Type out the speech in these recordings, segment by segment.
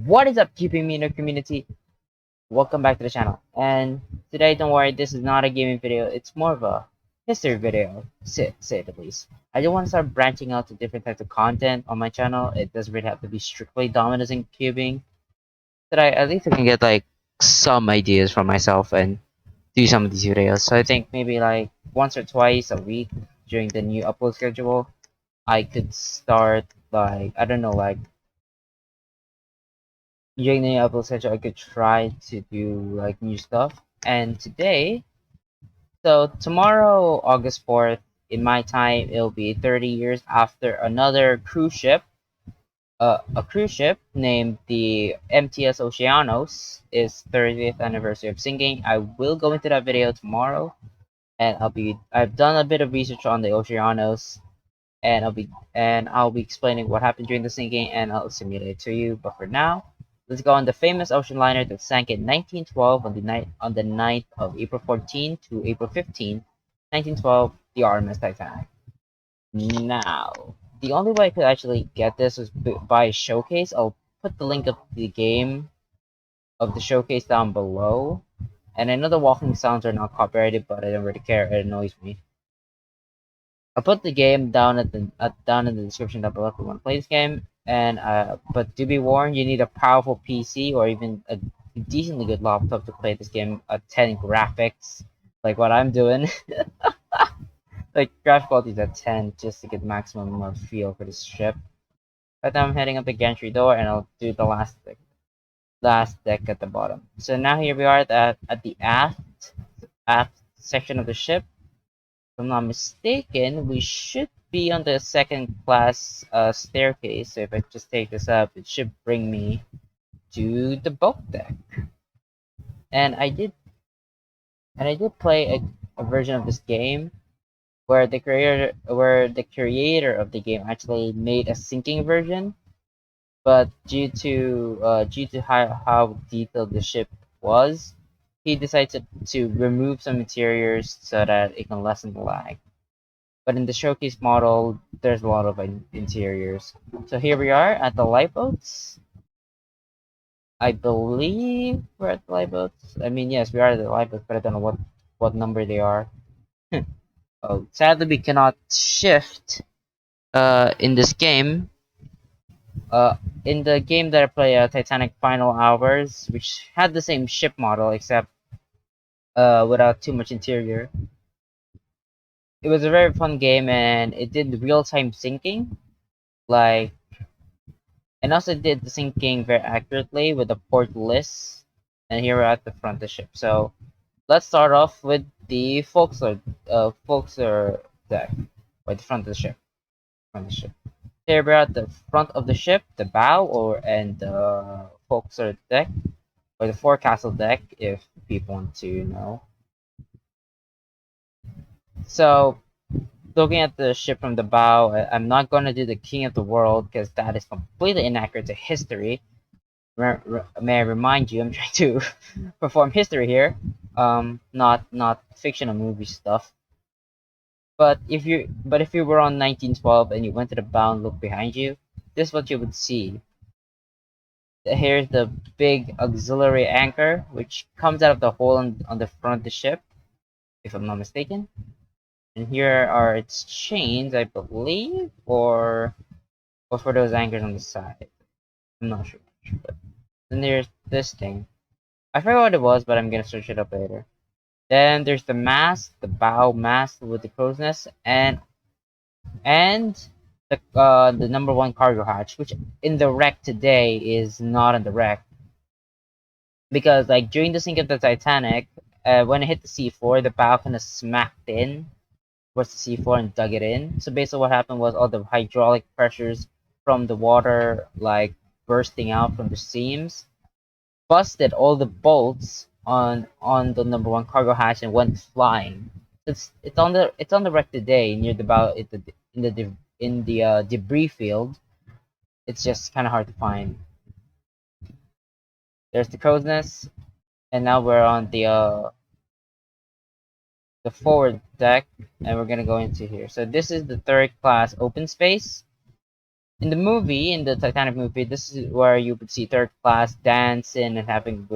What is up, keeping me in the community? Welcome back to the channel. And today, don't worry, this is not a gaming video. It's more of a history video, say it at least. I do want to start branching out to different types of content on my channel. It doesn't really have to be strictly dominance and cubing. That I at least I can get like some ideas from myself and do some of these videos. So I think maybe like once or twice a week during the new upload schedule, I could start like I don't know like during the upload schedule, I could try to do like new stuff. And today, so tomorrow, August 4th, in my time, it'll be 30 years after another cruise ship, a cruise ship named the MTS Oceanos, is 30th anniversary of sinking. I will go into that video tomorrow, and I've done a bit of research on the Oceanos, and I'll be explaining what happened during the sinking, and I'll simulate it to you. But for now, let's go on the famous ocean liner that sank in 1912 on the night of April 14 to April 15, 1912, the RMS Titanic. Now, the only way I could actually get this was by a showcase. I'll put the link of the game of the showcase down below. And I know the walking sounds are not copyrighted, but I don't really care. It annoys me. I'll put the game down down in the description down below if you want to play this game. And but to be warned, you need a powerful PC or even a decently good laptop to play this game at 10 graphics, like what I'm doing. Like graphic quality is at 10 just to get maximum feel for this ship. Right now I'm heading up the gantry door and I'll do the last deck at the bottom. So now here we are at the aft section of the ship. If I'm not mistaken, we should be on the second class staircase. So if I just take this up, it should bring me to the boat deck. And I did play a version of this game where the creator of the game actually made a sinking version, but due to how detailed the ship was, he decided to remove some interiors so that it can lessen the lag. But in the showcase model, there's a lot of interiors. So here we are at the lifeboats. I believe we're at the lifeboats. I mean, yes, we are at the lifeboats, but I don't know what number they are. Oh, sadly, we cannot shift in this game. Uh, in the game that I play, Titanic Final Hours, which had the same ship model except without too much interior. It was a very fun game, and it did real-time syncing. Like, and also did the syncing very accurately with the port list. And here we're at the front of the ship. So let's start off with the Folkser deck, or the front of the ship. Front of the ship. Here we're at the front of the ship, the bow, and the Folkser deck, or the forecastle deck, if people want to know. So looking at the ship from the bow, I'm not going to do the King of the World because that is completely inaccurate to history. May I remind you, I'm trying to perform history here, not fictional movie stuff. But if you were on 1912 and you went to the bow and look behind you, this is what you would see. Here's the big auxiliary anchor, which comes out of the hole on the front of the ship, if I'm not mistaken. And here are its chains, I believe, or for those anchors on the side. I'm not sure. But then there's this thing. I forgot what it was, but I'm gonna search it up later. Then there's the mast, the bow mast with the crow's nest, and the number one cargo hatch, which in the wreck today is not in the wreck because like during the sink of the Titanic, when it hit the sea floor, the bow kind of smacked in towards the sea floor and dug it in. So basically, what happened was all the hydraulic pressures from the water like bursting out from the seams busted all the bolts on the number one cargo hatch and went flying. It's on the wreck today near the bow in the debris field. It's just kind of hard to find. There's the crow's nest, and now we're on the forward deck, and we're gonna go into here. So this is the third class open space. In the movie, in the Titanic movie, this is where you would see third class dancing and having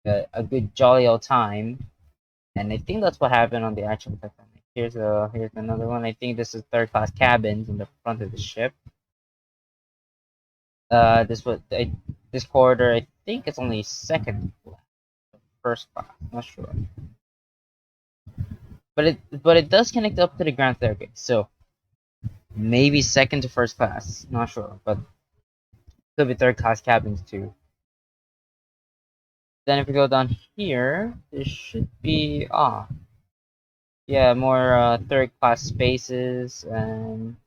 a good jolly old time. And I think that's what happened on the actual Titanic. Here's another one. I think this is third class cabins in the front of the ship. This was this corridor. I think it's only second class, first class. Not sure, but it does connect up to the grand staircase. So maybe second to first class. Not sure, but could be third class cabins too. Then if we go down here, there should be yeah, more third class spaces and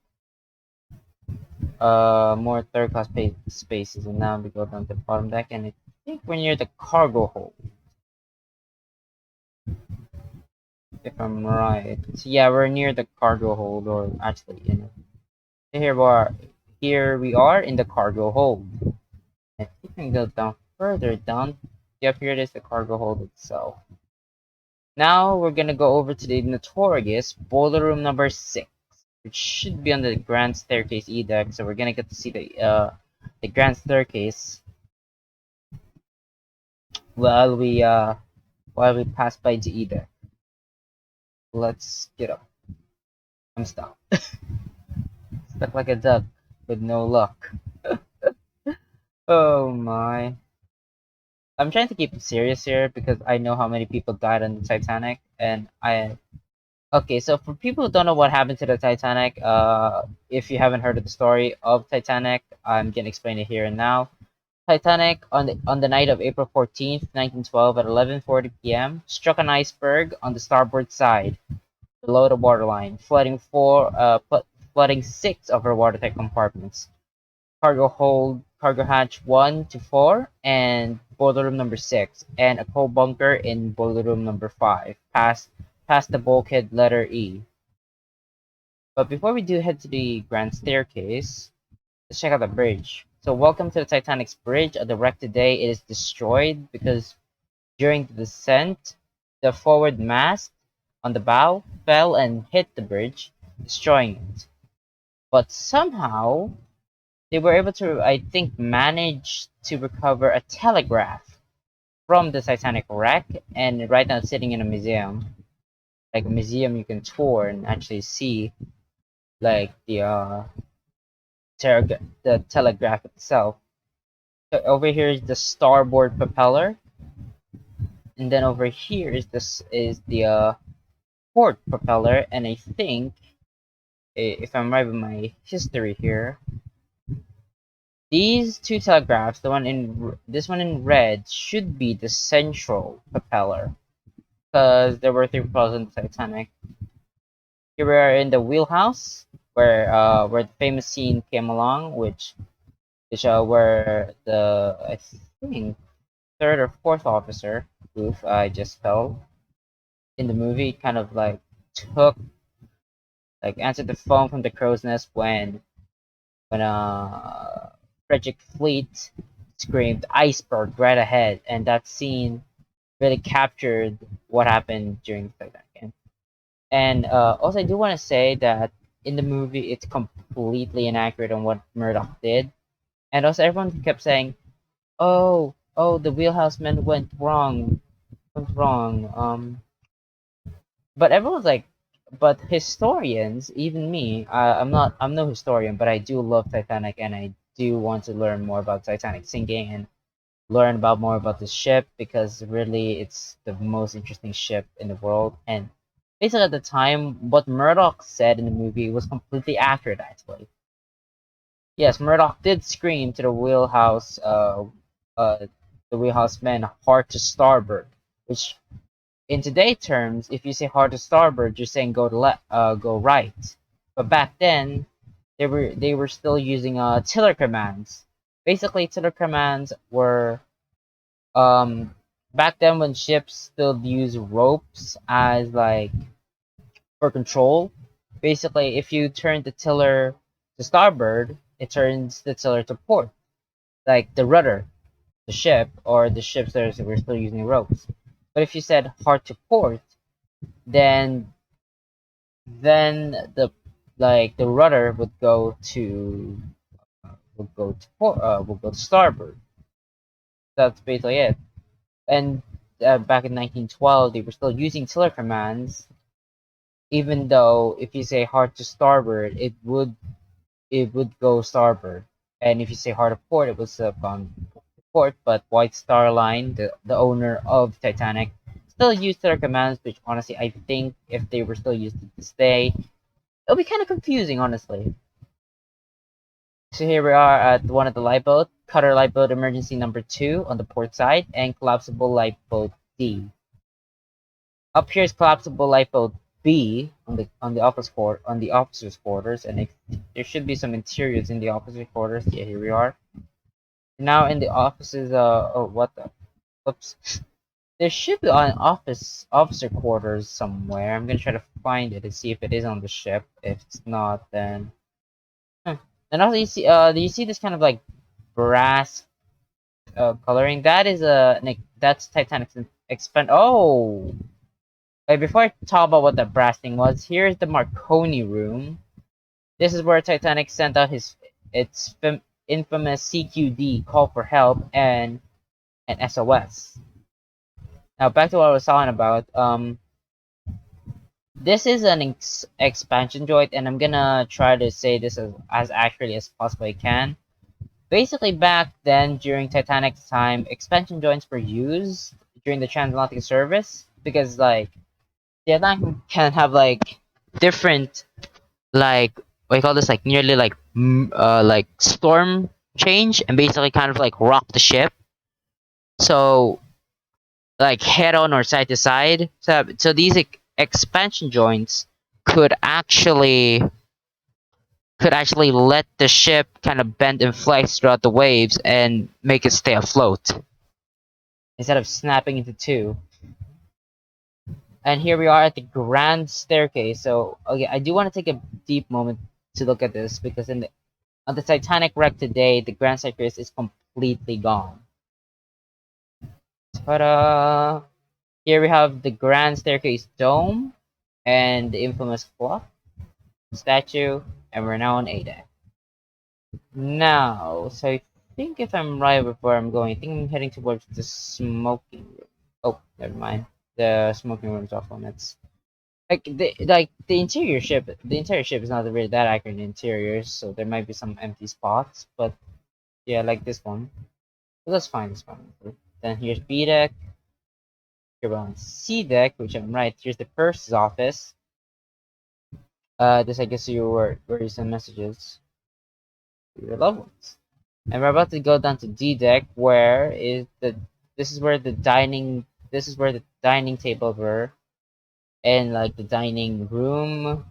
more third class spaces. And now we go down to the bottom deck, and I think we're near the cargo hold, if I'm right. Yeah, we're near the cargo hold, or actually, here we are. Here we are in the cargo hold. I think we can go down further down. Yep, here it is, the cargo hold itself. Now we're gonna go over to the notorious boiler room number 6, which should be on the grand staircase E deck. So we're gonna get to see the grand staircase while we pass by the E deck. Let's get up. I'm stuck. Stuck like a duck with no luck. Oh my. I'm trying to keep it serious here because I know how many people died on the Titanic, and I okay, so for people who don't know what happened to the Titanic, if you haven't heard of the story of Titanic, I'm gonna explain it here and now. Titanic on the night of April 14th, 1912 at 11:40 p.m. struck an iceberg on the starboard side below the waterline, flooding 6 of her watertight compartments: cargo hold, cargo hatch 1 to 4, and boiler room number 6, and a coal bunker in boiler room number 5, past the bulkhead letter E. But before we do head to the grand staircase, let's check out the bridge. So welcome to the Titanic's bridge. The wreck today, it is destroyed because during the descent, the forward mast on the bow fell and hit the bridge, destroying it. But somehow, they were able to, I think, manage to recover a telegraph from the Titanic wreck, and right now it's sitting in a museum. Like a museum you can tour and actually see like the telegraph itself. So over here is the starboard propeller, and then over here is the port propeller, and I think if I'm right with my history here, these two telegraphs, this one in red, should be the central propeller, because there were 3 propellers in the Titanic. Here we are in the wheelhouse, where the famous scene came along, which where the I think third or fourth officer, oof, I just fell in the movie, kind of like took answered the phone from the crow's nest when Frederick Fleet screamed iceberg right ahead, and that scene really captured what happened during the Titanic. And also, I do want to say that in the movie, it's completely inaccurate on what Murdoch did. And also, everyone kept saying, "Oh, the wheelhouse man went wrong." But everyone's like, but historians, even me, I'm no historian, but I do love Titanic, and I do want to learn more about Titanic sinking and learn about more about the ship, because really it's the most interesting ship in the world. And basically at the time, what Murdoch said in the movie was completely accurate, actually. Yes, Murdoch did scream to uh, the wheelhouse men, hard to starboard, which in today terms, if you say hard to starboard, you're saying go right. But back then, they were still using tiller commands. Basically, tiller commands were back then when ships still use ropes as like for control. Basically, if you turn the tiller to starboard, it turns the tiller to port, like the rudder, the ship, or the ships that were still using ropes. But if you said hard to port, then then the rudder would go to will go to starboard. That's basically it. And back in 1912, they were still using tiller commands, even though if you say hard to starboard, it would go starboard, and if you say hard to port, it would still have gone port. But White Star Line, the owner of Titanic, still used tiller commands, which honestly I think if they were still used to this day, it'll be kind of confusing, honestly. So here we are at one of the lifeboat, cutter lifeboat emergency number 2 on the port side, and collapsible lifeboat D. Up here is collapsible lifeboat B on the officers' quarters, and there should be some interiors in the officers' quarters. Yeah, here we are. Now in the offices. Oh, what the? Oops. There should be an officer quarters somewhere. I'm gonna try to find it and see if it is on the ship. If it's not, then. Huh. And also, you see, do you see this kind of like brass coloring? That is that's Titanic's expand. Oh. Wait, before I talk about what the brass thing was, here's the Marconi room. This is where Titanic sent out its infamous CQD call for help and an SOS. Now back to what I was talking about. This is an expansion joint, and I'm gonna try to say this as accurately as possible I can. Basically, back then during Titanic's time, expansion joints were used during the transatlantic service because like the Atlantic can have like different like what do you call this, like nearly like storm change and basically kind of like rock the ship, so like head on or side to side, so these expansion joints could actually let the ship kind of bend and flex throughout the waves and make it stay afloat instead of snapping into two. And here we are at the grand staircase. So okay, I do want to take a deep moment to look at this because on the Titanic wreck today, the grand staircase is completely gone. Ta-da! Here we have the grand staircase dome and the infamous clock statue, and we're now on A deck. Now, so I think if I'm right with where I'm going, I think I'm heading towards the smoking room. Oh, never mind. The smoking room's off limits. The entire ship is not really that accurate in interiors, so there might be some empty spots, but yeah, like this one. But that's fine, that's fine. Then here's B deck. Here we're on C deck, which I'm right. Here's the purse's office. This I guess you where you send messages to your loved ones. And we're about to go down to D deck, where is the this is where the dining tables were, and like the dining room, and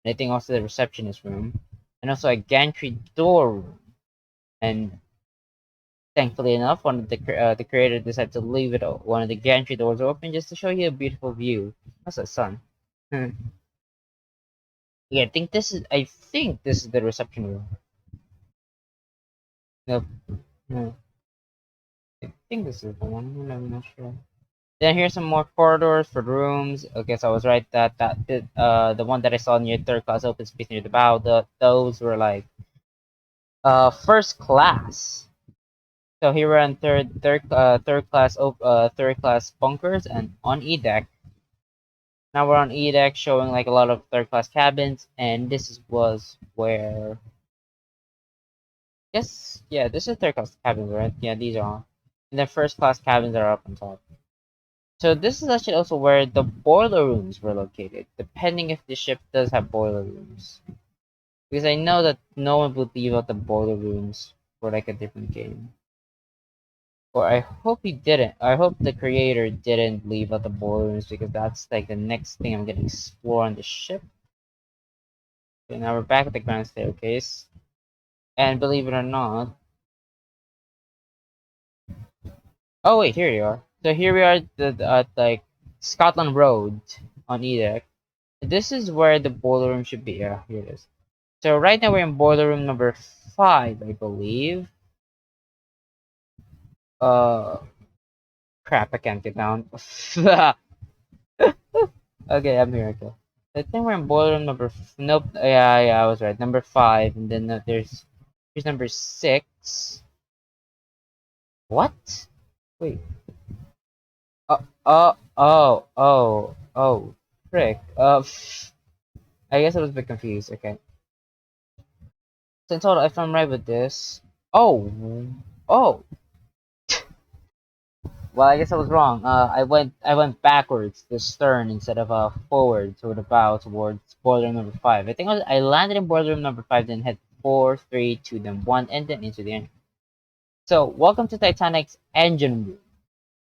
I think also the receptionist room, and also a gantry door room. And thankfully enough, the creator decided to leave one of the gantry doors open just to show you a beautiful view. That's the sun. Yeah, I think this is the reception room. Nope. No. I think this is the one. I'm not sure. Then here's some more corridors for rooms. Okay, so I was right the one that I saw near third class open space near the bow. Those were like first class. So here we're on third class bunkers and on E deck. Now we're on E deck, showing like a lot of third class cabins, and was where. Yes, yeah, this is third class cabins, right? Yeah, these are on. And then first class cabins are up on top. So this is actually also where the boiler rooms were located, depending if the ship does have boiler rooms. Because I know that no one would leave out the boiler rooms for like a different game. Or I hope he didn't. I hope the creator didn't leave out the boiler rooms because that's like the next thing I'm gonna explore on the ship. Okay, now we're back at the grand staircase. And believe it or not. Oh wait, here you are. So here we are at like Scotland Road on E deck. This is where the boiler room should be. Yeah, here it is. So right now we're in boiler room number 5, I believe. Uh, crap, I can't get down. Okay, I'm here. Okay, I think we're in boiler room number. Nope. Yeah, I was right. Number 5, and then here's Here's number 6. What? Wait. Oh. Frick. I guess I was a bit confused. Okay. So in total, if I'm right with this. Oh. Oh. Well, I guess I was wrong. I went backwards to stern instead of forward to the bow towards boiler room number 5. I think I landed in boiler room number 5, then hit 4, 3, 2, then 1, and then into the engine. So welcome to Titanic's engine room.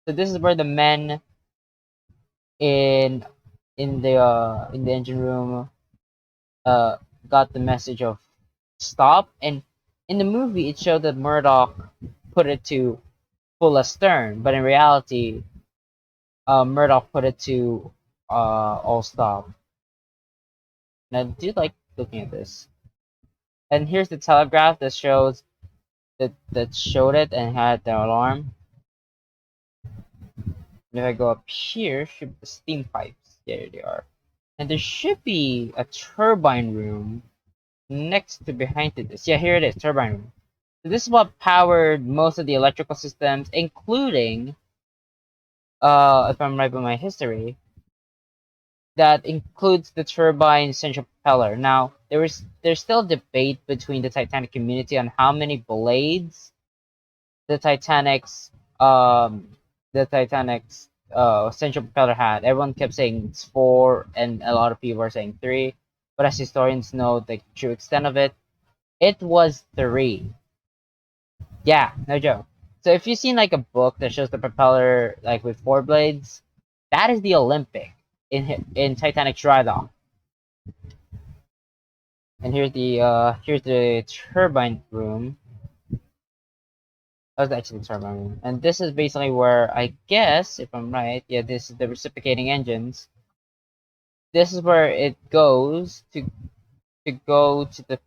So this is where the men in in the engine room uh got the message of stop. And in the movie, it showed that Murdoch put it to full astern, but in reality, Murdoch put it to all stop. Now, do you like looking at this? And here's the telegraph that shows that showed it and had the alarm. And if I go up here, should be the steam pipes. There they are. And there should be a turbine room next to behind this. Yeah, here it is, turbine room. So this is what powered most of the electrical systems, including, if I'm right with my history, that includes the turbine central propeller. Now, there's still debate between the Titanic community on how many blades the Titanic's um central propeller had. Everyone kept saying it's 4, and a lot of people are saying 3. But as historians know the true extent of it, it was 3. Yeah, no joke. So if you've seen like a book that shows the propeller like with 4 blades, that is the Olympic in Titanic dry dock. And here's the turbine room. That was actually the turbine room. And this is basically where, I guess, if I'm right, yeah, this is the reciprocating engines. This is where it goes to go to the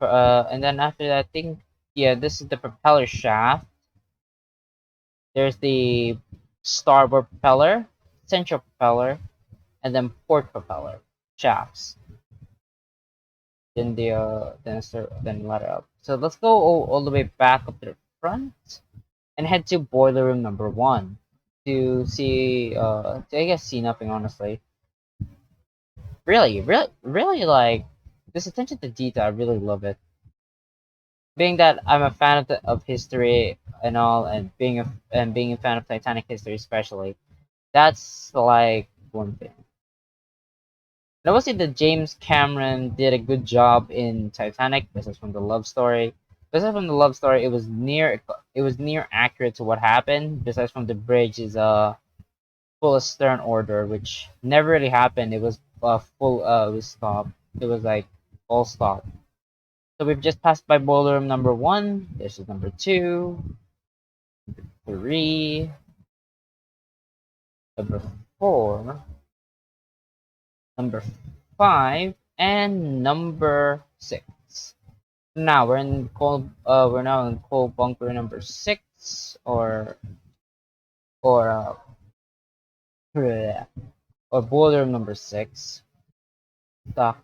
and then after that, I think, yeah, this is the propeller shaft. There's the starboard propeller, central propeller, and then port propeller shafts. Then then ladder up. So let's go all the way back up to the front and head to boiler room number 1 to see I guess see nothing, honestly. Really like this attention to detail. I really love it. Being that I'm a fan of history and all, and being a fan of Titanic history especially, that's like one thing. And I would say that James Cameron did a good job in Titanic. This is from the love story. Besides from the love story, it was near accurate to what happened. Besides from the bridge is full astern order, which never really happened. It was full. It was stopped. It was like all stopped. So we've just passed by boiler room number 1. This is number 2, 3, number 4, number 5, and number 6. Now we're now in coal bunker number 6, or or boiler room number 6. Duck,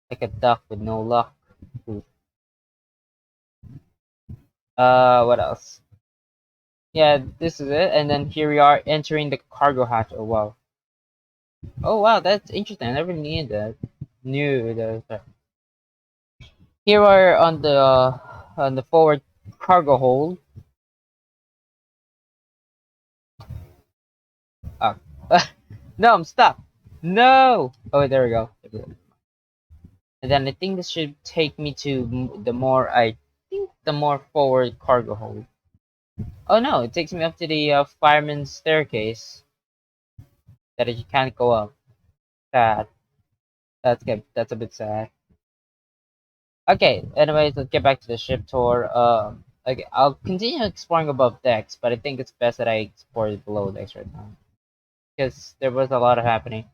like a duck with no luck. Ooh. What else? Yeah, this is it. And then here we are entering the cargo hatch. Oh wow. Oh wow, that's interesting. I never knew that. Knew that. Here we are on the forward cargo hold. Oh. No, I'm stuck. No. Oh, there we go. And then I think this should take me to the more forward cargo hold. Oh no, it takes me up to the fireman's staircase that you can't go up. Sad. That's good. That's a bit sad. Okay. Anyways, let's get back to the ship tour. Okay, I'll continue exploring above decks, but I think it's best that I explore below decks right now because there was a lot of happening.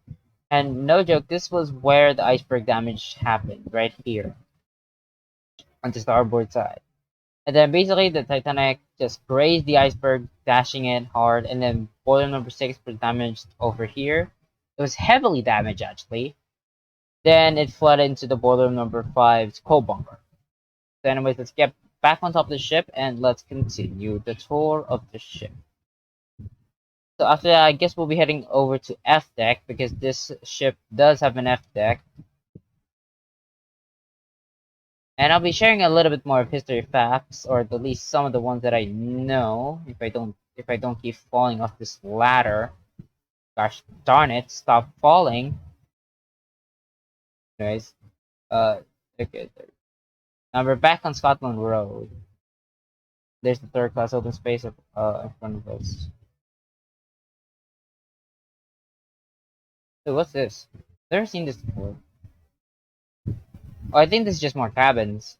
And no joke, this was where the iceberg damage happened, right here on the starboard side. And then basically the Titanic just grazed the iceberg, dashing it hard, and then boiler number 6 was damaged over here. It was heavily damaged actually. Then it flooded into the boiler number 5's coal bunker. So anyways, let's get back on top of the ship and let's continue the tour of the ship. So after that, I guess we'll be heading over to F deck because this ship does have an F deck. And I'll be sharing a little bit more of history facts, or at least some of the ones that I know. If I don't keep falling off this ladder. Gosh darn it! Stop falling. Anyways, okay. Now we're back on Scotland Road. There's the third class open space in front of us. Wait, what's this? Never seen this before. Oh, I think this is just more cabins.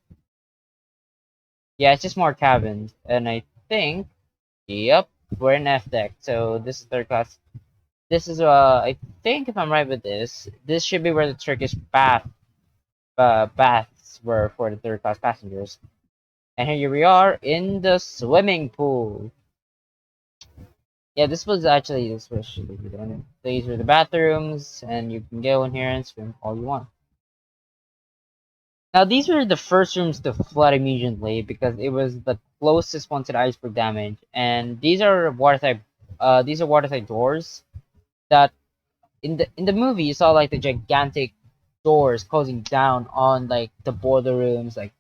Yeah, it's just more cabins, and I think, yep, we're in F deck. So this is third class. This is I think if I'm right with this should be where the Turkish baths were for the third class passengers. And here we are in the swimming pool. Yeah, this was actually this was should be done. These are the bathrooms, and you can go in here and swim all you want. Now these were the first rooms to flood immediately because it was the closest one to the iceberg damage, and these are watertight. These are watertight doors that in the movie you saw like the gigantic doors closing down on like the boiler rooms, like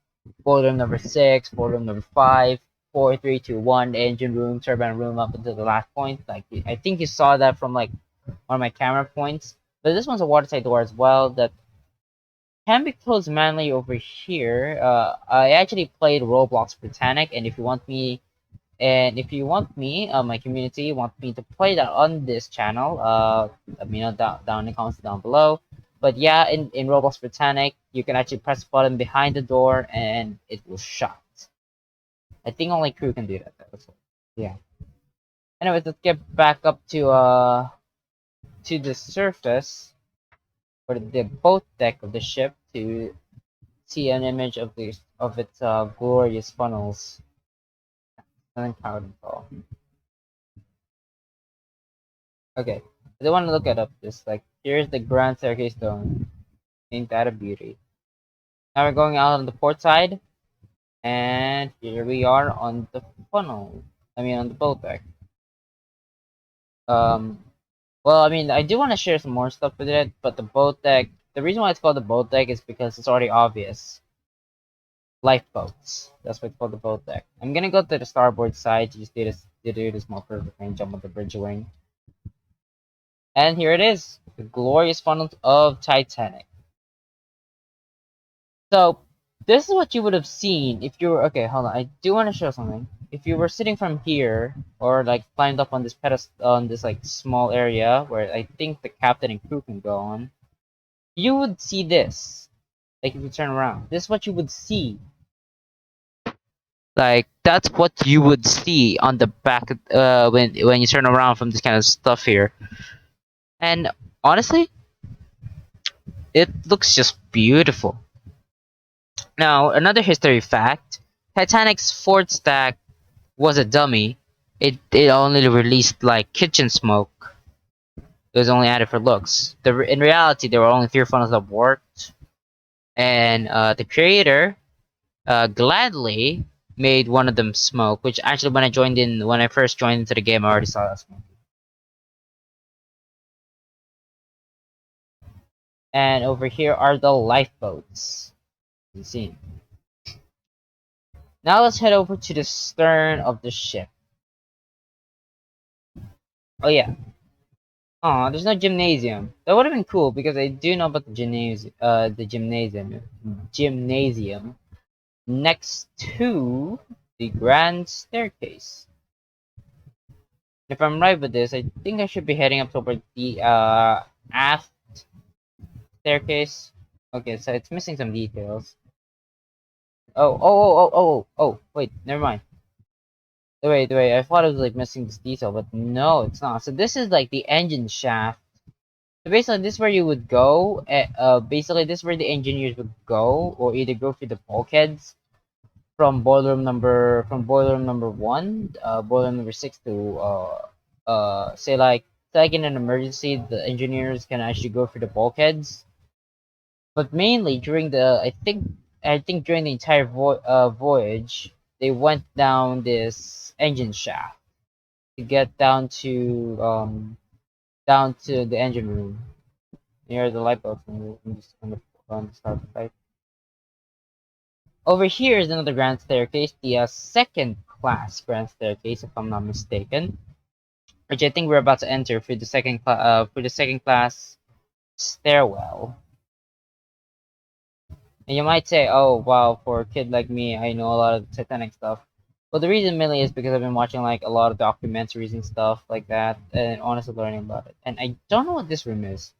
boiler room number 6, boiler room number 5, 4, 3, 2, 1, engine room, turbine room up until the last point. Like I think you saw that from like one of my camera points. But this one's a watertight door as well that can be closed manually over here. I actually played Roblox Titanic, and if you want me, my community want me to play that on this channel, let me know down in the comments down below. But yeah, in Roblox Britannic, you can actually press the button behind the door and it will shut. I think only crew can do that though. So, yeah. Anyways, let's get back up to the surface or the boat deck of the ship to see an image of its glorious funnels and then call. Okay, I don't want to look at up this. Like, here's the grand staircase dome. Ain't that a beauty? Now we're going out on the port side, and here we are on the funnel. I mean, on the boat deck. Um, well, I mean, I do want to share some more stuff with it, but the boat deck. The reason why it's called the boat deck is because it's already obvious. Lifeboats. That's why it's called the boat deck. I'm gonna go to the starboard side to just do this more perfect and jump on the bridge wing. And here it is, the glorious funnels of Titanic. So this is what you would have seen if you were okay. Hold on, I do want to show something. If you were sitting from here or like climbed up on this pedestal on this like small area where I think the captain and crew can go on, you would see this. Like if you turn around, this is what you would see. Like that's what you would see on the back when you turn around from this kind of stuff here. And honestly, it looks just beautiful. Now, another history fact, Titanic's Ford stack was a dummy. It only released like kitchen smoke. It was only added for looks. In reality, there were only 3 funnels that worked, and the creator gladly made one of them smoke. Which actually, when I first joined into the game, I already saw that smoke. And over here are the lifeboats. You see. Now let's head over to the stern of the ship. Oh yeah. Oh, there's no gymnasium. That would have been cool because I do know about the gymnasium next to the grand staircase. If I'm right with this, I think I should be heading up toward the aft staircase. Okay, so it's missing some details. Oh, wait, never mind. Wait, I thought it was like missing this detail, but no, it's not. So this is like the engine shaft. So basically, this is where you would go. Basically, this is where the engineers would go, or either go through the bulkheads from boiler room number 1, boiler room number 6 to say like in an emergency, the engineers can actually go through the bulkheads. But mainly during the I think during the entire voyage, they went down this engine shaft to get down to the engine room near the light bulbs on the start right. Over here is another grand staircase, the second class grand staircase, if I'm not mistaken, which I think we're about to enter for the second class stairwell. And you might say, "Oh, wow, for a kid like me, I know a lot of the Titanic stuff." Well, the reason mainly is because I've been watching like a lot of documentaries and stuff like that, and honestly learning about it. And I don't know what this room is.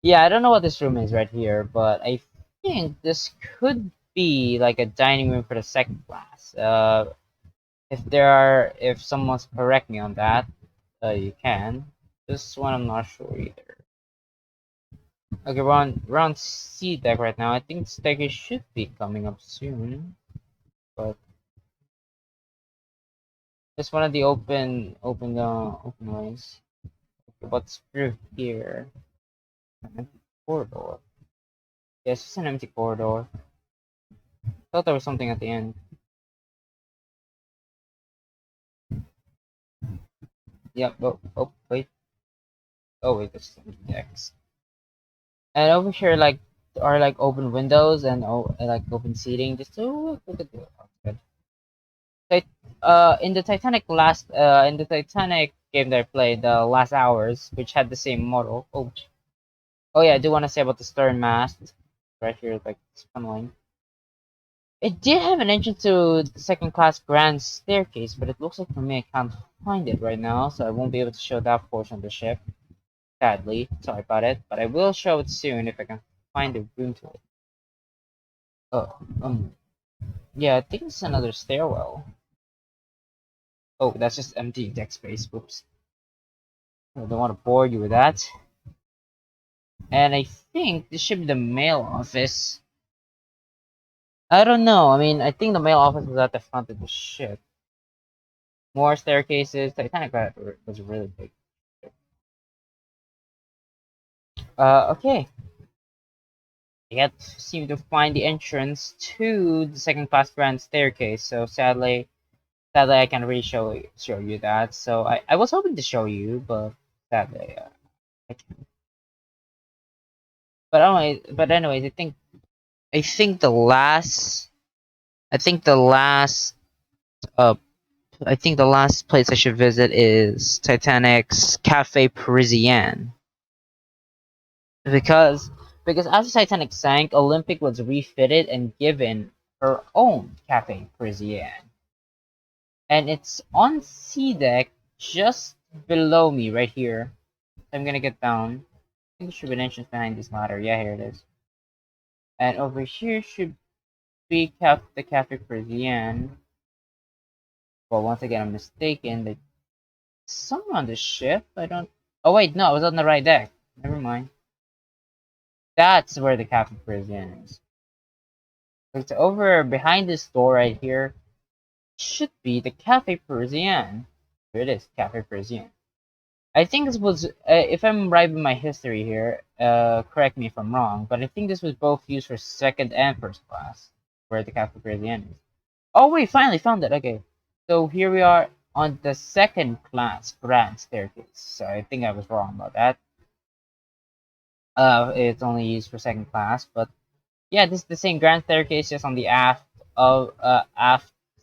Yeah, I don't know what this room is right here, but I think this could be like a dining room for the second class. If someone's correct me on that, you can. This one I'm not sure either. Okay, we're on C deck right now. I think staircase should be coming up soon, but it's one of the open ways. Okay, what's through here? An empty corridor. Yeah, it's just an empty corridor. Thought there was something at the end. Yep. Oh, wait. Oh wait, that's empty decks. And over here, like, are like open windows and like open seating. Just to look at the good. In the Titanic game that I played, the last hours, which had the same model. Oh yeah, I do want to say about the stern mast right here, like it's funneling. It did have an entrance to the second class grand staircase, but it looks like for me I can't find it right now, so I won't be able to show that portion of the ship. Sadly, sorry about it, but I will show it soon if I can find a room to it. Oh, yeah, I think it's another stairwell. Oh, that's just empty deck space. Whoops. I don't want to bore you with that. And I think this should be the mail office. I don't know. I mean, I think the mail office was at the front of the ship. More staircases. Titanic was really big. Okay. I can't seem to find the entrance to the second class grand staircase. So sadly, I can't really show you that. So I was hoping to show you, but sadly, I can't. But anyways, I think the last I think the last uh I think the last place I should visit is Titanic's Cafe Parisienne. Because after Titanic sank, Olympic was refitted and given her own Cafe Parisienne. And it's on C deck just below me right here. So I'm gonna get down. I think there should be an entrance behind this ladder. Yeah, here it is. And over here should be the Cafe Parisienne. Well, once again, I'm mistaken. There's someone on the ship. I don't. Oh wait, no, I was on the right deck. Never mind. That's where the Cafe Parisienne is. It's over behind this door right here. Should be the Cafe Parisienne. Here it is, Cafe Parisienne. I think this was, if I'm right with my history here, correct me if I'm wrong, but I think this was both used for second and first class, where the Cafe Parisienne is. Oh wait, finally found it. Okay, so here we are on the second class grand staircase. So I think I was wrong about that. It's only used for second class, but yeah, this is the same grand staircase just on the aft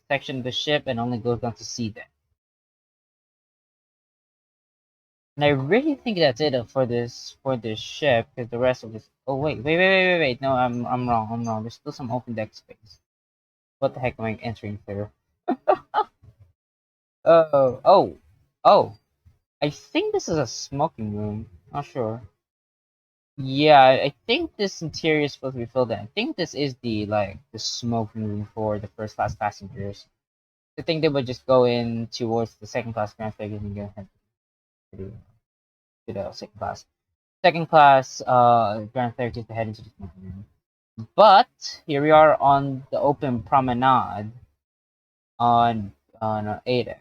section of the ship, and only goes down to C deck. And I really think that's it for this ship, because the rest of this. Oh wait! No, I'm wrong. I'm wrong. There's still some open deck space. What the heck am I entering through? Oh! I think this is a smoking room. Not sure. Yeah, I think this interior is supposed to be filled in. I think this is the smoking room for the first class passengers. I think they would just go in towards the second class grand staircase and go ahead to the second class. Second class grand staircase to head into the smoking room. But here we are on the open promenade on Ada.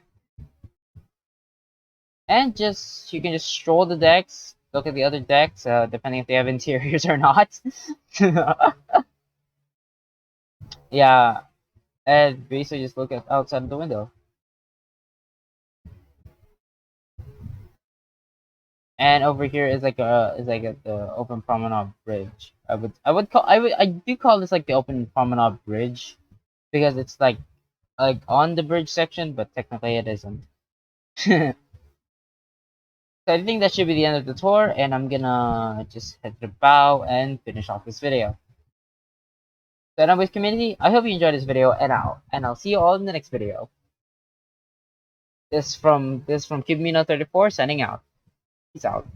And you can just stroll the decks, look at the other decks, depending if they have interiors or not. Yeah, and basically just look at outside of the window. And over here is like the open promenade bridge. I do call this like the open promenade bridge because it's like on the bridge section, but technically it isn't. So I think that should be the end of the tour, and I'm gonna just head to the bow and finish off this video. So anyways, community, I hope you enjoyed this video, and I'll see you all in the next video. This from Kibmino 34 signing out. Peace out.